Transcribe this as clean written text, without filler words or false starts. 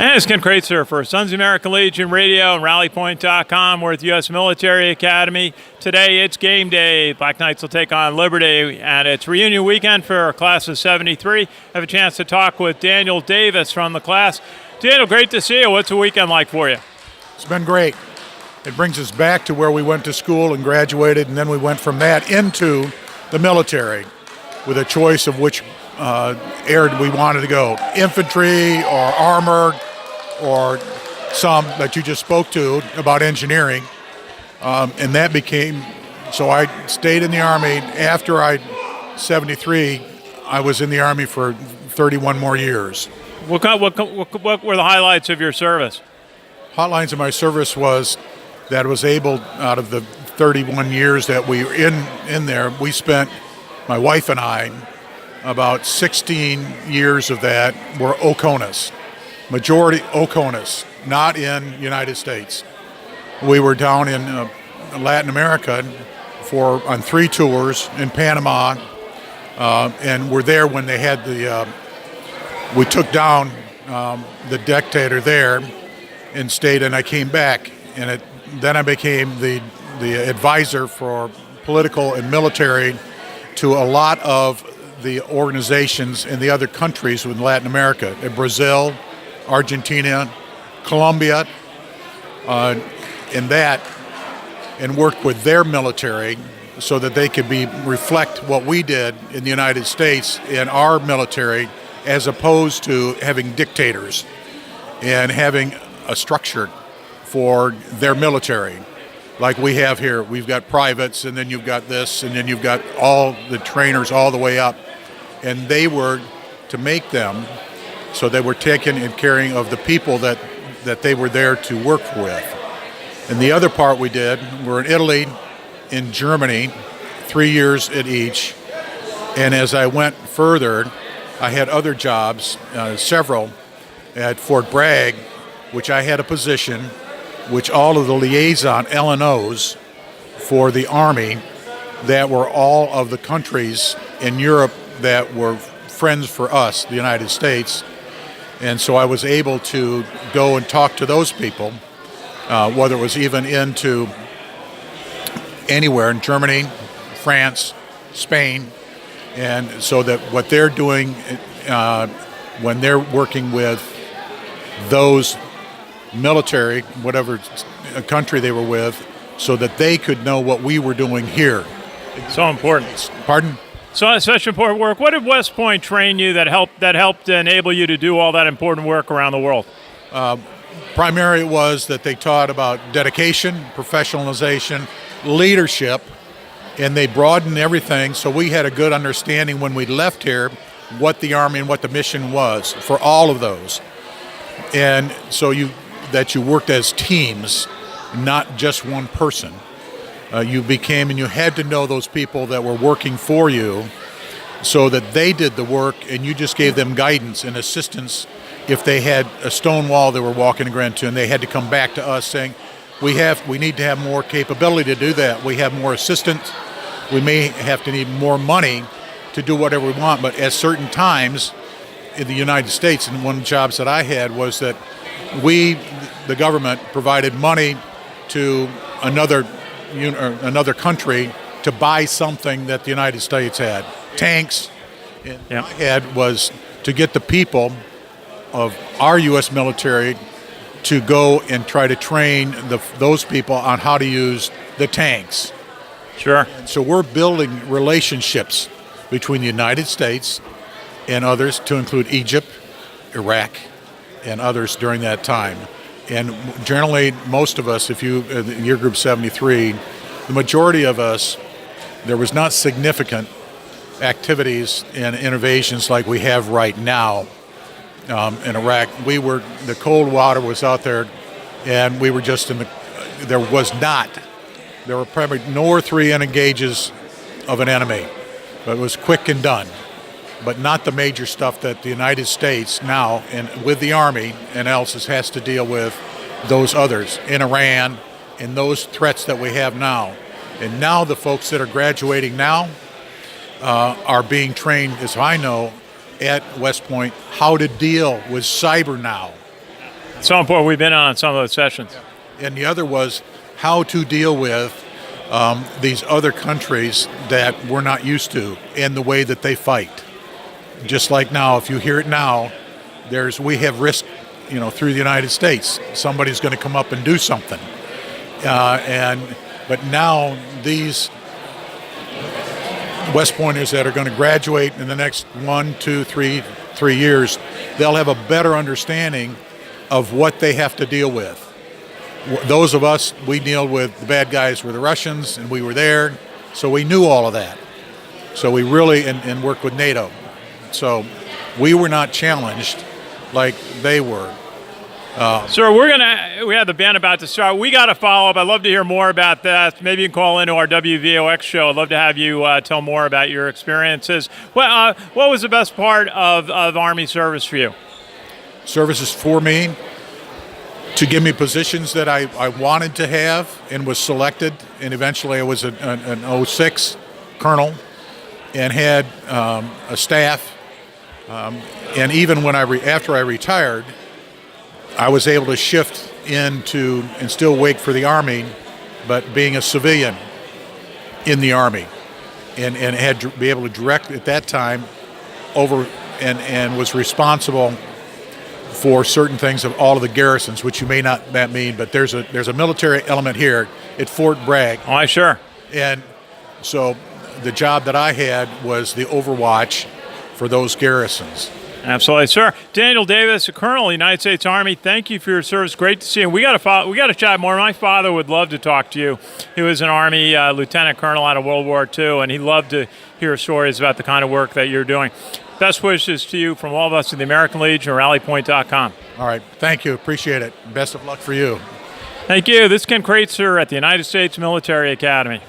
And it's Ken Kraetzer for Sons of American Legion Radio and RallyPoint.com. We're at the U.S. Military Academy. Today it's game day. Black Knights will take on Liberty, and it's reunion weekend for our class of 73. I have a chance to talk with Daniel Davis from the class. Daniel, great to see you. What's the weekend like for you? It's been great. It brings us back to where we went to school and graduated, and then we went from that into the military with a choice of which area we wanted to go, infantry or armor, or some that you just spoke to about engineering. And that became, so I stayed in the Army. After 73, I was in the Army for 31 more years. What were the highlights of your service? Highlights of my service was that I was able, out of the 31 years that we were in there, we spent, my wife and I, about 16 years of that were Oconus. Majority Oconus, not in United States. We were down in Latin America on 3 tours in Panama, and were there when they had we took down the dictator there and stayed, and I came back, and then I became the advisor for political and military to a lot of the organizations in the other countries in Latin America, in Brazil, Argentina, Colombia, and worked with their military so that they could reflect what we did in the United States in our military, as opposed to having dictators and having a structure for their military. Like we have here, we've got privates, and then you've got this, and then you've got all the trainers all the way up. And they were to make them so they were taking and caring of the people that they were there to work with. And the other part we did, we're in Italy, in Germany, 3 years at each. And as I went further, I had other jobs, several, at Fort Bragg, which I had a position, which all of the liaison LNOs for the Army that were all of the countries in Europe that were friends for us, the United States. And so I was able to go and talk to those people, whether it was even into anywhere in Germany, France, Spain, and so that what they're doing when they're working with those military, whatever country they were with, so that they could know what we were doing here. So important. Pardon? So it's such important work. What did West Point train you that helped enable you to do all that important work around the world? Primarily was that they taught about dedication, professionalization, leadership, and they broadened everything, so we had a good understanding when we left here what the Army and what the mission was for all of those. And so you worked as teams, not just one person. You became, and you had to know those people that were working for you so that they did the work, and you just gave them guidance and assistance if they had a stone wall they were walking into, and they had to come back to us saying, we need to have more capability to do that. We have more assistance. We may have to need more money to do whatever we want, but at certain times in the United States, and one of the jobs that I had was that the government, provided money to another country to buy something that the United States had. Tanks. And yeah. I had was to get the people of our U.S. military to go and try to train those people on how to use the tanks. Sure. And so we're building relationships between the United States and others, to include Egypt, Iraq, and others during that time. And generally, most of us, if you, year group 73, the majority of us, there was not significant activities and innovations like we have right now in Iraq. The cold water was out there, and we were just there were probably no or 3 engages of an enemy, but it was quick and done. But not the major stuff that the United States now, and with the Army and else, has to deal with those others in Iran and those threats that we have now. And now the folks that are graduating now are being trained, as I know, at West Point, how to deal with cyber now. So important. We've been on some of those sessions. And the other was how to deal with these other countries that we're not used to and the way that they fight. Just like now, if you hear it now, we have risk, through the United States. Somebody's going to come up and do something. But now these West Pointers that are going to graduate in the next 1, 2, 3 years, they'll have a better understanding of what they have to deal with. Those of us, we deal with the bad guys were the Russians, and we were there, so we knew all of that. So we really, and worked with NATO. So we were not challenged like they were. Sir, we have the band about to start. We got to follow up. I'd love to hear more about that. Maybe you can call into our WVOX show. I'd love to have you tell more about your experiences. What was the best part of Army service for you? Services for me, to give me positions that I wanted to have and was selected, and eventually I was an 06 colonel and had a staff. And even when after I retired, I was able to shift into and still wake for the Army, but being a civilian in the Army, and had to be able to direct at that time over and was responsible for certain things of all of the garrisons, which you may not mean, but there's a military element here at Fort Bragg. Oh, sure. And so the job that I had was the overwatch for those garrisons. Absolutely, sir. Daniel Davis, a colonel of the United States Army. Thank you for your service. Great to see you. We got to chat more. My father would love to talk to you. He was an Army lieutenant colonel out of World War II, and he loved to hear stories about the kind of work that you're doing. Best wishes to you from all of us at the American Legion or RallyPoint.com. All right. Thank you. Appreciate it. Best of luck for you. Thank you. This is Ken Kraetzer at the United States Military Academy.